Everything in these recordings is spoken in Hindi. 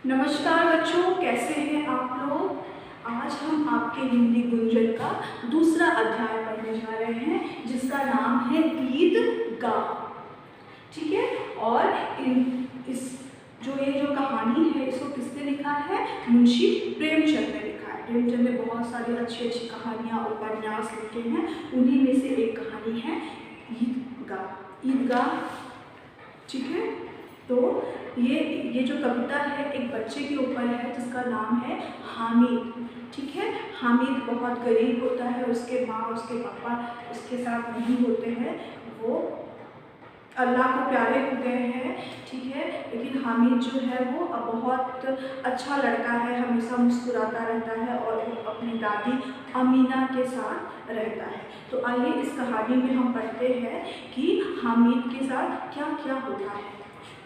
नमस्कार बच्चों, कैसे हैं आप लोग। आज हम आपके हिंदी गुंजन का दूसरा अध्याय पढ़ने जा रहे हैं जिसका नाम है ईदगाह। ठीक है। और इस जो कहानी है इसको किसने लिखा है? मुंशी प्रेमचंद ने लिखा है। प्रेमचंद ने बहुत सारी अच्छी अच्छी कहानियाँ उपन्यास लिखे हैं, उन्हीं में से एक कहानी है ईदगाह। ईदगाह, ठीक है। तो ये जो कविता है एक बच्चे के ऊपर है जिसका नाम है हामिद। ठीक है। हामिद बहुत गरीब होता है, उसके माँ उसके पापा उसके साथ नहीं होते हैं, वो अल्लाह को प्यारे हो गए हैं। ठीक है। लेकिन हामिद जो है वो बहुत अच्छा लड़का है, हमेशा मुस्कुराता रहता है और वो अपनी दादी अमीना के साथ रहता है। तो आइए इस कहानी में हम पढ़ते हैं कि हामिद के साथ क्या क्या होता है।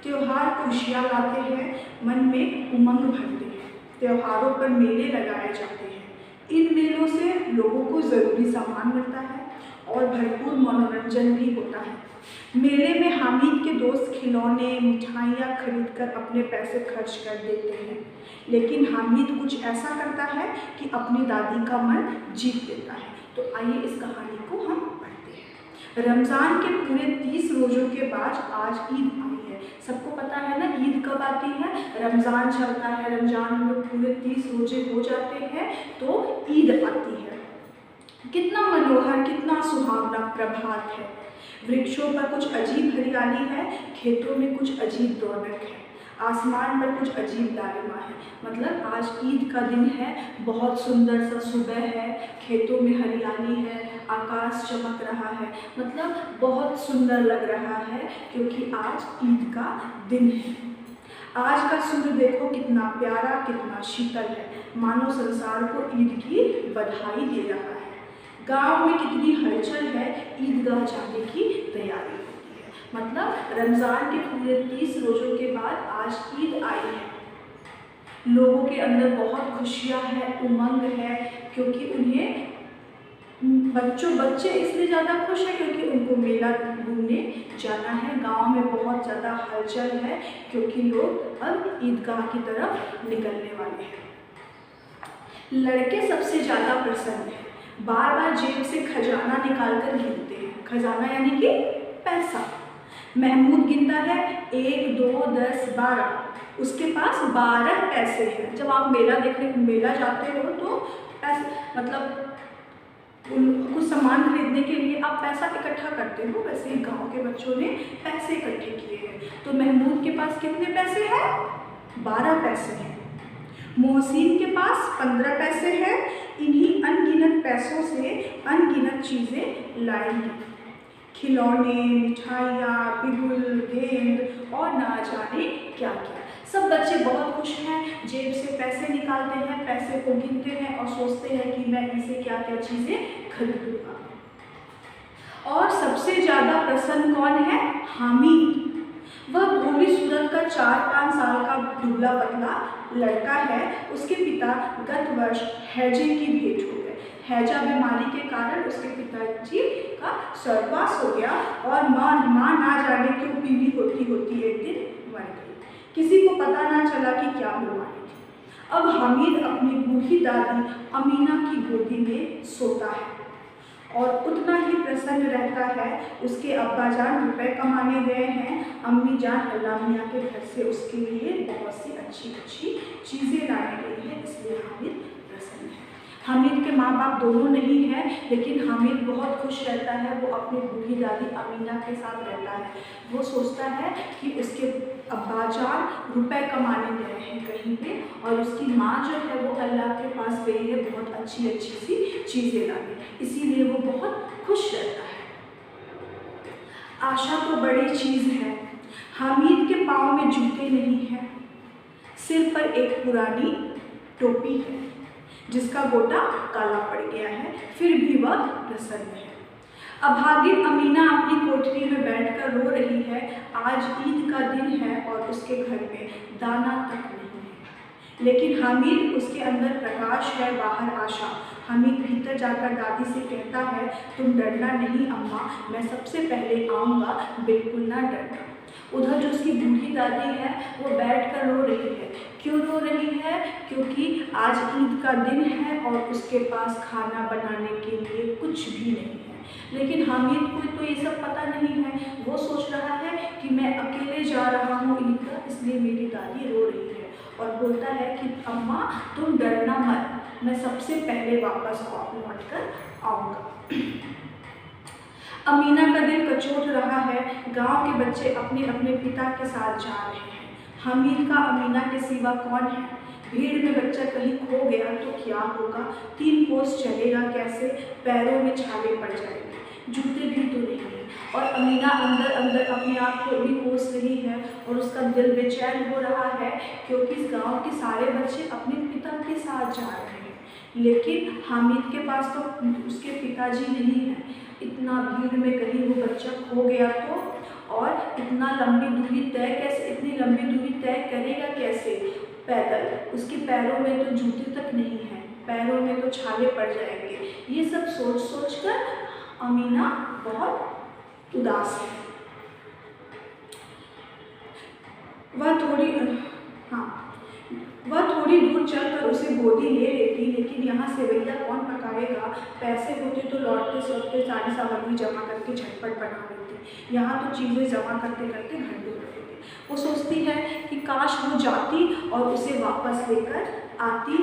त्योहार खुशियाँ लाते हैं, मन में उमंग भरते हैं। त्योहारों पर मेले लगाए जाते हैं। इन मेलों से लोगों को ज़रूरी सामान मिलता है और भरपूर मनोरंजन भी होता है। मेले में हामिद के दोस्त खिलौने मिठाइयाँ खरीदकर अपने पैसे खर्च कर देते हैं, लेकिन हामिद कुछ ऐसा करता है कि अपनी दादी का मन जीत लेता है। तो आइए इस कहानी को हम पढ़ते हैं। रमज़ान के पूरे 30 रोज़ों के बाद आज ईद आई है। सबको पता है ना ईद कब आती है? रमज़ान चलता है, रमज़ान में पूरे 30 रोजे हो जाते हैं तो ईद आती है। कितना मनोहर, कितना सुहावना प्रभात है। वृक्षों पर कुछ अजीब हरियाली है, खेतों में कुछ अजीब रौनक है, आसमान पर कुछ अजीब लालिमा है। मतलब आज ईद का दिन है, बहुत सुंदर सा सुबह है, खेतों में हरियाली है, आकाश चमक रहा है, मतलब बहुत सुंदर लग रहा है क्योंकि आज ईद का दिन है। आज का सूर्य देखो कितना प्यारा, कितना शीतल है, मानो संसार को ईद की बधाई दे रहा है। गांव में कितनी हलचल है, ईदगाह जाने की तैयारी होती है। मतलब रमज़ान के पूरे 30 रोज़ों के बाद आज ईद आई है। लोगों के अंदर बहुत खुशियाँ है, उमंग है, क्योंकि उन्हें बच्चे इसलिए ज़्यादा खुश हैं क्योंकि उनको मेला घूमने जाना है। गांव में बहुत ज़्यादा हलचल है क्योंकि लोग अब ईदगाह की तरफ निकलने वाले हैं। लड़के सबसे ज़्यादा प्रसन्न हैं, बार बार जेब से खजाना निकाल कर गिनते हैं। खजाना यानी कि पैसा। महमूद गिनता है 1, 2, 10, 12। उसके पास 12 पैसे हैं। जब आप मेला जाते हो तो पैसे मतलब कुछ सामान खरीदने के लिए आप पैसा इकट्ठा करते हो, वैसे ही गांव के बच्चों ने पैसे इकट्ठे किए हैं। तो महमूद के पास कितने पैसे हैं? 12 पैसे हैं। मोहसिन के पास 15 पैसे हैं। इन्हीं अनगिनत पैसों से अनगिनत चीज़ें लाएंगे, खिलौने, मिठाइयाँ, बिगुल, गेंद और ना जाने क्या क्या। सब बच्चे बहुत खुश हैं, जेब से पैसे निकालते हैं, पैसे को गिनते हैं और सोचते हैं कि मैं इनसे क्या क्या चीज़ें खरीदूंगा। और सबसे ज़्यादा प्रसन्न कौन है? हामिद। वह भोली सूरत का 4-5 साल का दुबला पतला लड़का है। उसके पिता गत वर्ष हैजे की भेंट हो गए। हैजा बीमारी के कारण उसके पिताजी का स्वर्गवास हो गया और माँ ना जाने क्यों पीली होती एक दिन मर गई। किसी को पता ना चला कि क्या बीमारी थी। अब हामिद अपनी बूढ़ी दादी अमीना की गोदी में सोता है और उतना ही प्रसन्न रहता है। उसके अब्बा जान रुपए कमाने गए हैं, अम्मी जान अल्लाह मियाँ के घर से उसके लिए बहुत सी अच्छी अच्छी चीज़ें लाने गई हैं, इसलिए हामिद प्रसन्न है। हामिद के माँ बाप दोनों नहीं हैं, लेकिन हामिद बहुत खुश रहता है। वो अपनी बूढ़ी दादी अमीना के साथ रहता है। वो सोचता है कि उसके अब्बा जान रुपए कमाने गए हैं कहीं पे और उसकी माँ जो है वो अल्लाह के पास गई है बहुत अच्छी अच्छी सी चीज़ें लाने, इसीलिए वो बहुत खुश रहता है। आशा तो बड़ी चीज़ है। हामिद के पाँव में जूते नहीं हैं, सिर पर एक पुरानी टोपी है जिसका गोटा काला पड़ गया है, फिर भी वह प्रसन्न है। अभागिन अमीना अपनी कोठरी में बैठकर रो रही है। आज ईद का दिन है और उसके घर में दाना तक नहीं है। लेकिन हामिद, उसके अंदर प्रकाश है, बाहर आशा। हामिद भीतर जाकर दादी से कहता है, तुम डरना नहीं अम्मा, मैं सबसे पहले आऊँगा, बिल्कुल ना डरना। उधर जो उसकी बूढ़ी दादी है वो बैठकर रो रही है। क्यों रो रही है? क्योंकि आज ईद का दिन है और उसके पास खाना बनाने के लिए कुछ भी नहीं है। लेकिन हामिद को तो ये सब पता नहीं है। वो सोच रहा है कि मैं अकेले जा रहा हूँ ईद का, इसलिए मेरी दादी रो रही है। और बोलता है कि अम्मा तुम डरना मत, मैं सबसे पहले वापस लौट कर आऊँगा। अमीना का दिल कचोट रहा है। गांव के बच्चे अपने अपने पिता के साथ जा रहे हैं। हामिद का अमीना के सिवा कौन है? भीड़ में बच्चा कहीं खो गया तो क्या होगा? 3 कोस चलेगा कैसे? पैरों में छाले पड़ जाएंगे, जूते भी तो नहीं है। और अमीना अंदर अंदर अपने आप को भी कोस रही है और उसका दिल बेचैन हो रहा है, क्योंकि इस गाँव के सारे बच्चे अपने पिता के साथ जा रहे हैं, लेकिन हामिद के पास तो उसके पिताजी नहीं हैं। इतना भीड़ में कहीं वो बच्चा खो गया तो, और इतनी लंबी दूरी तय करेगा कैसे पैदल? उसके पैरों में तो जूते तक नहीं है, पैरों में तो छाले पड़ जाएंगे। ये सब सोच सोच कर अमीना बहुत उदास है। वह थोड़ी दूर चलकर उसे गोदी ले लेती, लेकिन यहाँ सेवैया कौन पकाएगा? पैसे होते तो लौटते सौटते सारी सामग्री जमा करके झटपट बना लेती। यहाँ तो चीज़ें जमा करते करते घंटों लगेंगे। वो सोचती है कि काश वो जाती और उसे वापस लेकर आती,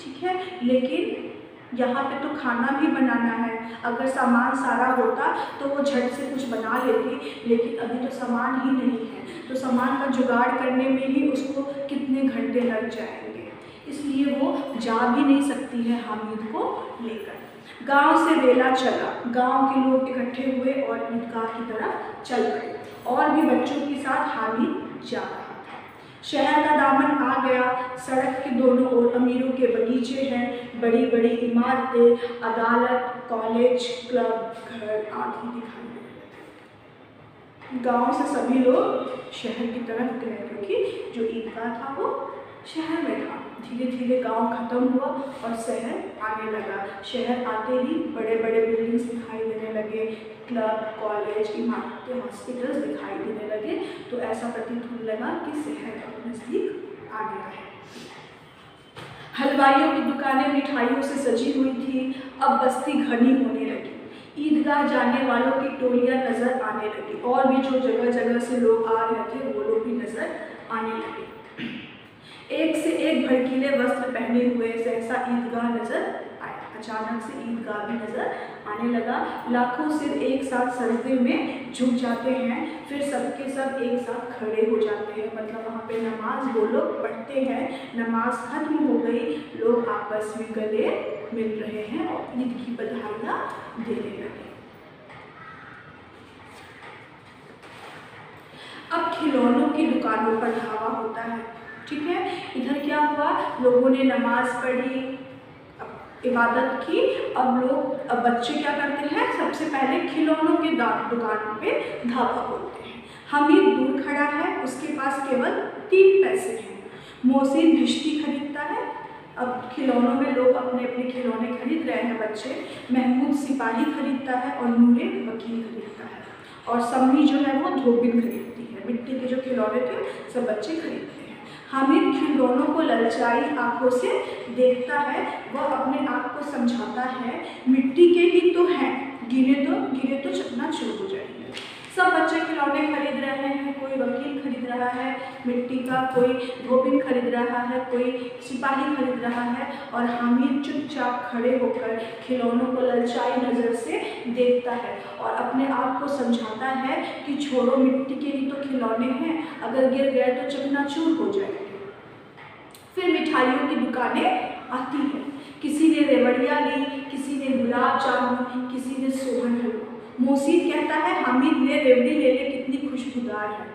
ठीक है, लेकिन यहाँ पे तो खाना भी बनाना है। अगर सामान सारा होता तो वो झट से कुछ बना लेती, लेकिन अभी तो सामान ही नहीं है, तो सामान का जुगाड़ करने में ही उसको कितने घंटे लग जाएंगे। इसलिए वो जा भी नहीं सकती है हामिद को लेकर। गांव से बेला चला, गांव के लोग इकट्ठे हुए और ईदगाह की तरफ चल पड़े। और भी बच्चों के साथ हामिद जा रहा था। शहर का दामन आ गया। सड़क के दोनों ओर अमीरों के बगीचे हैं, बड़ी बड़ी इमारतें, अदालत, कॉलेज, क्लब, घर आदि दिखाई दे रहे थे। गांव से सभी लोग शहर की तरफ गए, क्योंकि जो ईदगाह था वो शहर में था। धीरे धीरे गांव खत्म हुआ और शहर आने लगा। शहर आते ही बड़े बड़े बिल्डिंग्स दिखाई देने लगे, क्लब, कॉलेज, इमारतें, हॉस्पिटल्स दिखाई देने लगे। तो ऐसा प्रतीत होने लगा कि शहर अब नज़दीक आ गया है। हलवाइयों की दुकानें मिठाइयों से सजी हुई थी। अब बस्ती घनी होने लगी। ईदगाह जाने वालों की टोलियां नजर आने लगी, और भी जो जगह जगह से लोग आ रहे थे वो लोग भी नजर आने लगे। एक से एक भड़कीले वस्त्र पहने हुए सहसा ईदगाह नजर आया। अचानक से ईदगाह भी नजर आने लगा। लाखों सिर एक साथ सजदे में झुक जाते हैं, फिर सबके सब एक साथ खड़े हो जाते हैं। मतलब वहाँ पे नमाज वो लोग पढ़ते हैं। नमाज खत्म हो गई, लोग आपस में गले मिल रहे हैं और ईद की बधाइयाँ देने लगे। अब खिलौनों की दुकानों पर धावा होता है, ठीक है। इधर क्या हुआ, लोगों ने नमाज पढ़ी, इबादत की। अब बच्चे क्या करते हैं, सबसे पहले खिलौनों के दुकान पे धावा बोलते हैं। हामिद दूर खड़ा है, उसके पास केवल 3 पैसे हैं। मोहसिन भिश्ती खरीदता है। अब खिलौनों में लोग अपने अपने खिलौने खरीद रहे हैं बच्चे। महमूद सिपाही खरीदता है और नूरे वकील खरीदता है, और सम्मी जो है वो धोबिन खरीदती है। मिट्टी के जो खिलौने थे सब बच्चे खरीदते हैं। हामिद खिलौनों को ललचाई आंखों से देखता है। वह अपने आप को समझाता है, मिट्टी के ही तो हैं, गिरे तो चकनाचूर हो जाएंगे। सब बच्चे खिलौने खरीद रहे हैं, कोई वकील खरीद रहा है मिट्टी का, कोई धोबिन खरीद रहा है, कोई सिपाही खरीद रहा है, और हामिद चुपचाप खड़े होकर खिलौनों को ललचाई नज़र से देखता है और अपने आप को समझाता है कि छोड़ो, मिट्टी के ही तो खिलौने हैं, अगर गिर गए तो चकनाचूर हो जाएंगे। फिर मिठाइयों की दुकानें आती हैं। किसी ने रेवड़ियाँ ली, किसी ने गुलाब जामुन, किसी ने सोहन हलवा। मोहसिन कहता है, हामिद ने रेवड़ी ले ले, कितनी खुशबूदार है।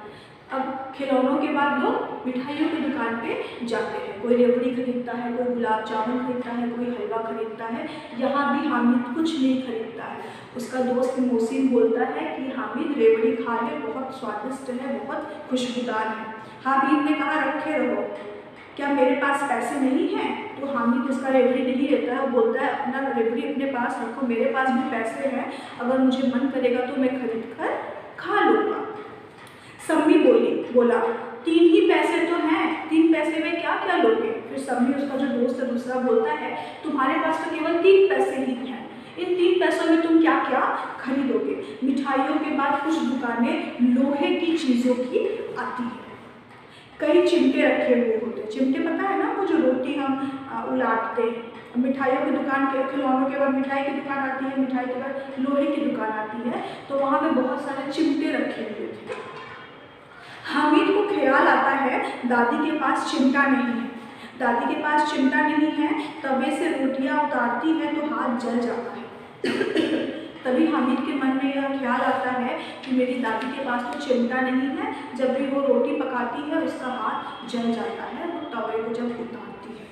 अब खिलौनों के बाद लोग मिठाइयों की दुकान पे जाते हैं। कोई रेवड़ी खरीदता है, कोई गुलाब जामुन खरीदता है, कोई हलवा खरीदता है। यहाँ भी हामिद कुछ नहीं खरीदता है। उसका दोस्त मोहसिन बोलता है कि हामिद रेवड़ी खा ले, बहुत स्वादिष्ट है, बहुत खुशबूदार है। हामिद ने कहा, रखे रहो। क्या मेरे पास पैसे नहीं हैं? तो हामिद उसका रेवड़ी नहीं लेता है, वो बोलता है अपना रेवड़ी अपने पास रखो, मेरे पास भी पैसे हैं, अगर मुझे मन करेगा तो मैं खरीद कर खा लूँगा। सम्मी बोला 3 ही पैसे तो हैं, 3 पैसे में क्या क्या लोगे? फिर सम्मी उसका जो दोस्त है दूसरा बोलता है तुम्हारे पास तो केवल 3 पैसे ही हैं, इन 3 पैसों में तुम क्या क्या खरीदोगे? मिठाइयों के बाद कुछ दुकानें लोहे की चीज़ों की आती है, कई चिमटे रखे हुए होते हैं। चिमटे पता है ना, वो जो रोटी हम उलाटते हैं। मिठाइयों की दुकान के खिलौनों के बाद मिठाई की दुकान आती है, मिठाई के बाद लोहे की दुकान आती है, तो वहाँ पे बहुत सारे चिमटे रखे हुए थे। हामिद को ख्याल आता है दादी के पास चिमटा नहीं है, दादी के पास चिमटा नहीं है, तवे से रोटियां उतारती है तो हाथ जल जाता है। तभी हामिद के मन में यह ख्याल आता है कि मेरी दादी के पास तो चिमटा नहीं है, जब भी वो रोटी पकाती है उसका हाथ जल जाता है वो तवे को जब उतारती है।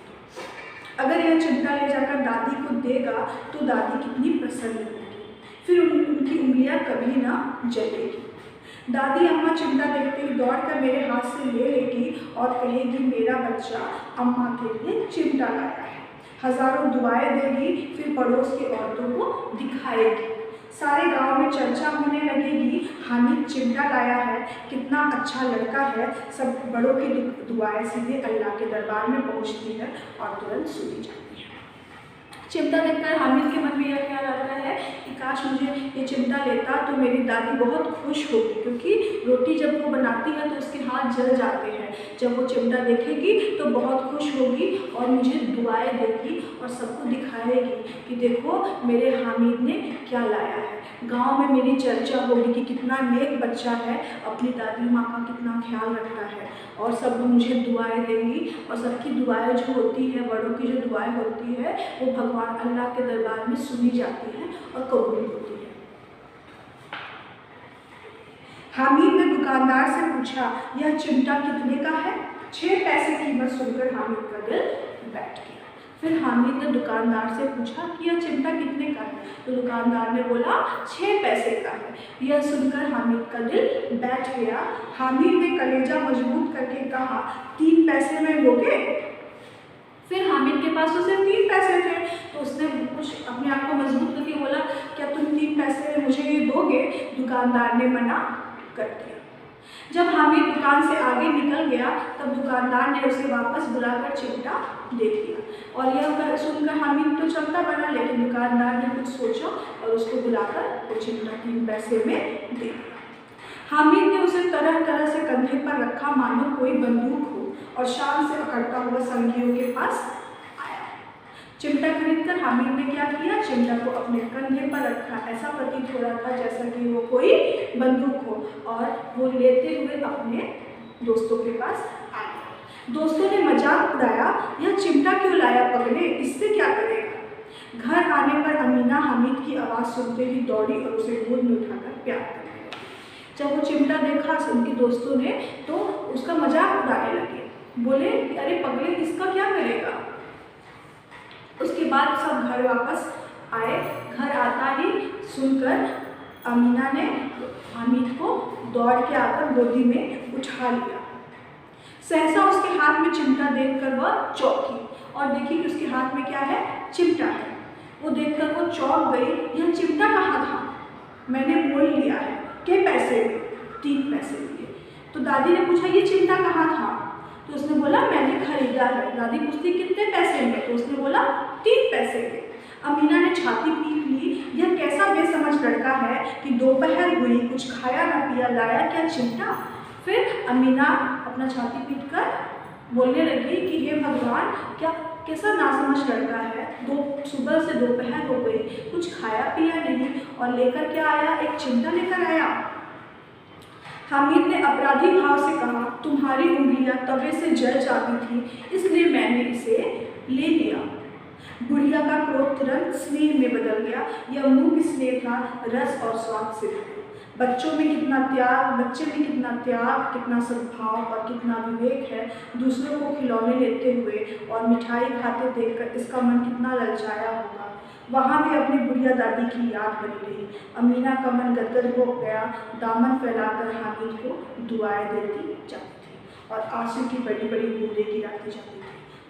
अगर यह चिमटा ले जाकर दादी को देगा तो दादी कितनी प्रसन्न होगी, फिर उनकी उंगलियां कभी ना जलेगी। दादी अम्मा चिमटा देखते ही दौड़कर मेरे हाथ से ले लेगी और कहेगी मेरा बच्चा अम्मा के लिए चिमटा लाया है। हजारों दुआएं देगी, फिर पड़ोस की औरतों को दिखाएगी। सारे गांव में चर्चा होने लगेगी, हामिद चिमटा लाया है, कितना अच्छा लड़का है। सब बड़ों की दुआएं सीधे अल्लाह के दरबार में पहुंचती है और तुरंत सुनी जाती है। चिमटा देखकर हामिद के मन में यह ख्याल आता है कि काश मुझे ये चिमटा लेता तो मेरी दादी बहुत खुश होगी, क्योंकि रोटी जब वो बनाती है तो उसके हाथ जल जाते हैं। जब वो चिमटा देखेगी तो बहुत खुश होगी और मुझे दुआएं देगी और सबको दिखाएगी कि देखो मेरे हामिद ने क्या लाया है। गांव में मेरी चर्चा होगी कि कितना नेक बच्चा है, अपनी दादी माँ का कितना ख्याल रखता है, और सब लोग मुझे दुआएं देंगी। और सबकी दुआएं जो होती है, बड़ों की जो दुआएं होती है, वो भगवान अल्लाह के दरबार में सुनी जाती है और कबूल होती है। हामिद ने दुकानदार से पूछा यह चिमटा कितने का है? 6 पैसे कीमत सुनकर हामिद का दिल बैठ गया। फिर हामिद ने दुकानदार से पूछा कि यह चिमटा कितने का है? तो दुकानदार ने बोला 6 पैसे का है। यह सुनकर हामिद का दिल बैठ गया। हामिद ने कलेजा मजबूत करके कहा 3 पैसे में लोगे? फिर हामिद के पास तो सिर्फ 3 पैसे थे, तो उसने कुछ अपने आप को मजबूत करके बोला क्या तुम 3 पैसे में मुझे ये दोगे? दुकानदार ने मना कर दिया। जब हामिद दुकान से आगे निकल गया तब दुकानदार ने उसे वापस बुलाकर चिमटा दे दिया, और यह सुनकर हामिद तो चलता बना, लेकिन दुकानदार ने कुछ सोचा और उसको बुलाकर वो चिमटा 3 पैसे में दे दिया। हामिद ने उसे तरह तरह से कंधे पर रखा मानो कोई बंदूक हो, और शान से अकड़ता हुआ संगियों के पास आया। चिमटा खरीदकर हामिद ने क्या किया? चिमटा को अपने कंधे पर रखा। ऐसा प्रतीत हो रहा था जैसा कि वो कोई बंदूक हो, और वो लेते हुए अपने दोस्तों के पास आया। दोस्तों ने मजाक उड़ाया, यह चिमटा क्यों लाया पगले, इससे क्या करेगा? घर आने पर अमीना हामिद की आवाज़ सुनते ही दौड़ी और उसे गोद में उठाकर प्यार करने लगी। जब वो चिमटा देखा उनके दोस्तों ने तो उसका मजाक उड़ाने लगे, बोले अरे पगले इसका क्या करेगा? उसके बाद सब घर वापस आए। घर आता ही सुनकर अमीना ने हामिद को दौड़ के आकर गोदी में उठा लिया। सहसा उसके हाथ में चिमटा देखकर वह चौंकी और देखी कि उसके हाथ में क्या है? चिमटा है। वो देखकर वो चौंक गई, यह चिमटा कहाँ था? मैंने मोल लिया है। क्या पैसे में? 3 पैसे लिए। तो दादी ने पूछा ये चिमटा कहाँ था? तो उसने बोला मैंने खरीदा है। दादी पूछती कितने पैसे में? तो उसने बोला 3 पैसे में। अमीना ने छाती पीट ली, यह कैसा बेसमझ लड़का है कि दोपहर हुई कुछ खाया न पिया, लाया क्या चिमटा? फिर अमीना अपना छाती पीट कर बोलने लगी कि हे भगवान, क्या कैसा नासमझ लड़का है, सुबह से दोपहर हो गई, कुछ खाया पिया नहीं और लेकर क्या आया? एक चिमटा लेकर आया। हामिद ने अपराधी भाव से कहा तुम्हारी उंगलियां तवे से जल जाती थी, इसलिए मैंने इसे ले लिया। बुढ़िया का क्रोध तुरंत स्नेह में बदल गया। यह मुंह की स्नेह था, रस और स्वाद से भरा। बच्चे में कितना त्याग, कितना सद्भाव और कितना विवेक है। दूसरों को खिलौने लेते हुए और मिठाई खाते देखकर इसका मन कितना ललचाया होगा। वहाँ भी अपनी बुढ़िया दादी की याद बनी रही। अमीना का मन गदगद हो गया, दामन फैलाकर हामिद को दुआएं देती जाती थी और आंसू की बड़ी बड़ी बूंदें गिराती जाती थी।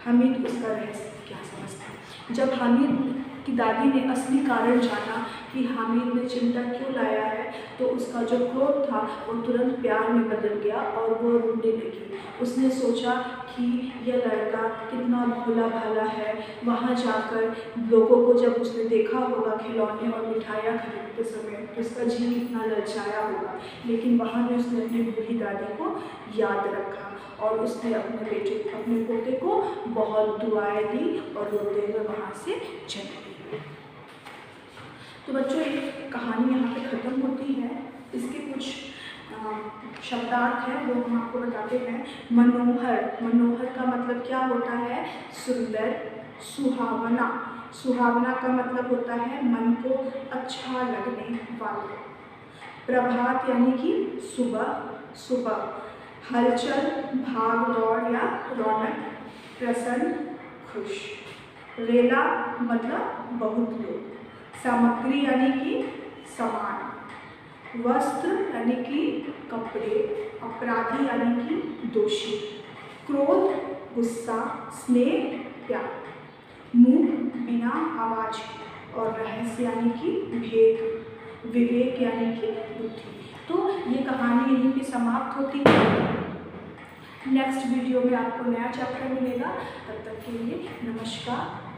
हामिद उसका रहस्य क्या समझता। जब हामिद की दादी ने असली कारण जाना कि हामिद ने चिमटा क्यों लाया है, तो उसका जो क्रोध था वो तुरंत प्यार में बदल गया और वो रोने लगी। उसने सोचा कि यह लड़का कितना भोला भाला है। वहाँ जाकर लोगों को जब उसने देखा होगा खिलौने और मिठाइयाँ खरीदते समय, तो उसका जी कितना ललचाया होगा। लेकिन वहाँ भी उसने अपनी बूढ़ी दादी को याद रखा और उसने अपने पोते को बहुत दुआएं दी और रोते हुए वहाँ से चले गए। तो बच्चों, ये कहानी यहाँ पे ख़त्म होती है। इसके कुछ शब्दार्थ हैं वो हम आपको बताते हैं। मनोहर, मनोहर का मतलब क्या होता है? सुंदर। सुहावना, सुहावना का मतलब होता है मन को अच्छा लगने वाला। प्रभात यानी कि सुबह, सुबह। हलचल, भाग दौड़ या रौनक। प्रसन्न, खुश। रेला मतलब बहुत लोग। सामग्री यानी कि सामान। वस्त्र यानी कि कपड़े। अपराधी यानी कि दोषी। क्रोध, गुस्सा। स्नेह, प्यार। मुंह, बिना आवाज के। और रहस्य यानी कि भेद। विवेक यानी कि बुद्धि। तो ये कहानी यहीं पे समाप्त होती है। नेक्स्ट वीडियो में आपको नया चैप्टर मिलेगा। तब तक के लिए नमस्कार।